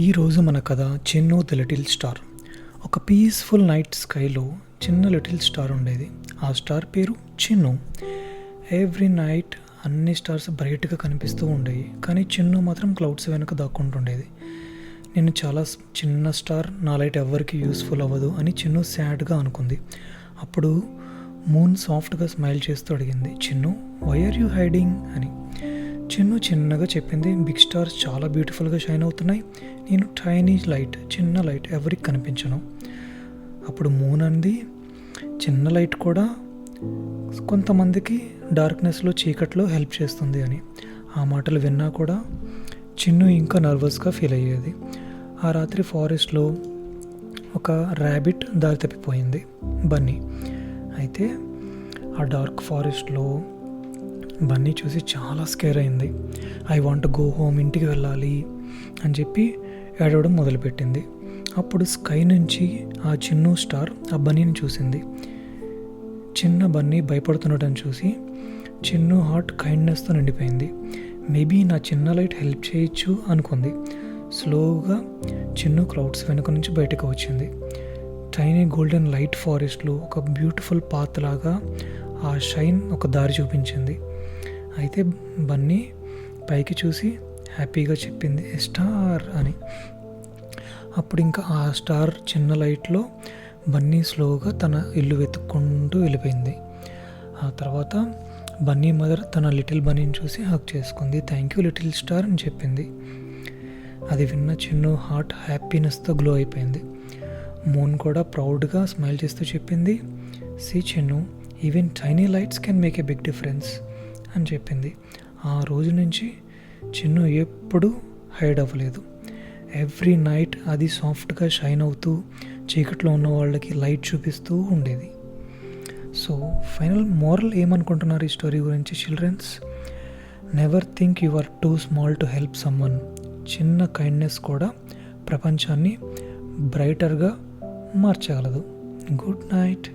ఈరోజు మన కథ చిన్ను ది లిటిల్ స్టార్. ఒక పీస్ఫుల్ నైట్ స్కైలో చిన్న లిటిల్ స్టార్ ఉండేది. ఆ స్టార్ పేరు చిన్ను. ఎవ్రీ నైట్ అన్ని స్టార్స్ బ్రైట్గా కనిపిస్తూ ఉండేవి, కానీ చిన్ను మాత్రం క్లౌడ్స్ వెనుక దాక్కుంటుండేది. నేను చాలా చిన్న స్టార్, నా లైట్ ఎవరికి యూస్ఫుల్ అవ్వదు అని చిన్ను సాడ్గా అనుకుంది. అప్పుడు మూన్ సాఫ్ట్గా స్మైల్ చేస్తూ అడిగింది, Chinnu why are you hiding అని. చిన్ను చిన్నగా చెప్పింది, బిగ్ స్టార్స్ చాలా బ్యూటిఫుల్గా షైన్ అవుతున్నాయి, నేను టైనీ లైట్, చిన్న లైట్, ఎవరికి కనిపించను. అప్పుడు మూన్ అంది, చిన్న లైట్ కూడా కొంతమందికి డార్క్నెస్లో, చీకట్లో హెల్ప్ చేస్తుంది అని. ఆ మాటలు విన్నా కూడా చిన్ను ఇంకా నర్వస్గా ఫీల్ అయ్యేది. ఆ రాత్రి ఫారెస్ట్లో ఒక ర్యాబిట్ దారి తప్పిపోయింది, బన్నీ. అయితే ఆ డార్క్ ఫారెస్ట్లో బన్నీ చూసి చాలా స్కేర్ అయింది. ఐ వాంట్ గో హోమ్, ఇంటికి వెళ్ళాలి అని చెప్పి ఏడవడం మొదలుపెట్టింది. అప్పుడు స్కై నుంచి ఆ చిన్ను స్టార్ ఆ బన్నీని చూసింది. చిన్న బన్నీ భయపడుతుండటం చూసి చిన్ను హార్ట్ కైండ్నెస్తో నిండిపోయింది. మేబీ నా చిన్న లైట్ హెల్ప్ చేయొచ్చు అనుకుంది. స్లోగా చిన్ను క్లౌడ్స్ వెనుక నుంచి బయటకు వచ్చింది. టైనీ గోల్డెన్ లైట్ ఫారెస్ట్లో ఒక బ్యూటిఫుల్ పాత్ లాగా ఆ షైన్ ఒక దారి చూపించింది. అయితే బన్నీ పైకి చూసి హ్యాపీగా చెప్పింది, స్టార్ అని. అప్పుడు ఇంకా ఆ స్టార్ చిన్న లైట్లో బన్నీ స్లోగా తన ఇల్లు వెతుక్కుంటూ వెళ్ళిపోయింది. ఆ తర్వాత బన్నీ మదర్ తన లిటిల్ బన్నీని చూసి హగ్ చేసుకుంది. థ్యాంక్ యూ లిటిల్ స్టార్ అని చెప్పింది. అది విన్న చిన్ను హార్ట్ హ్యాపీనెస్తో గ్లో అయిపోయింది. మూన్ కూడా ప్రౌడ్గా స్మైల్ చేస్తూ చెప్పింది, see Chinnu, even tiny lights can make a big difference అని చెప్పింది. ఆ రోజు నుంచి చిన్ను ఎప్పుడూ హైడ్ అవ్వలేదు. ఎవ్రీ నైట్ అది సాఫ్ట్గా షైన్ అవుతూ చీకట్లో ఉన్న వాళ్ళకి లైట్ చూపిస్తూ ఉండేది. సో ఫైనల్ మోరల్ ఏమనుకుంటున్నారు ఈ స్టోరీ గురించి childrens? Never think you are too small to help someone. చిన్న కైండ్నెస్ కూడా ప్రపంచాన్ని బ్రైటర్గా మార్చగలదు. Good night.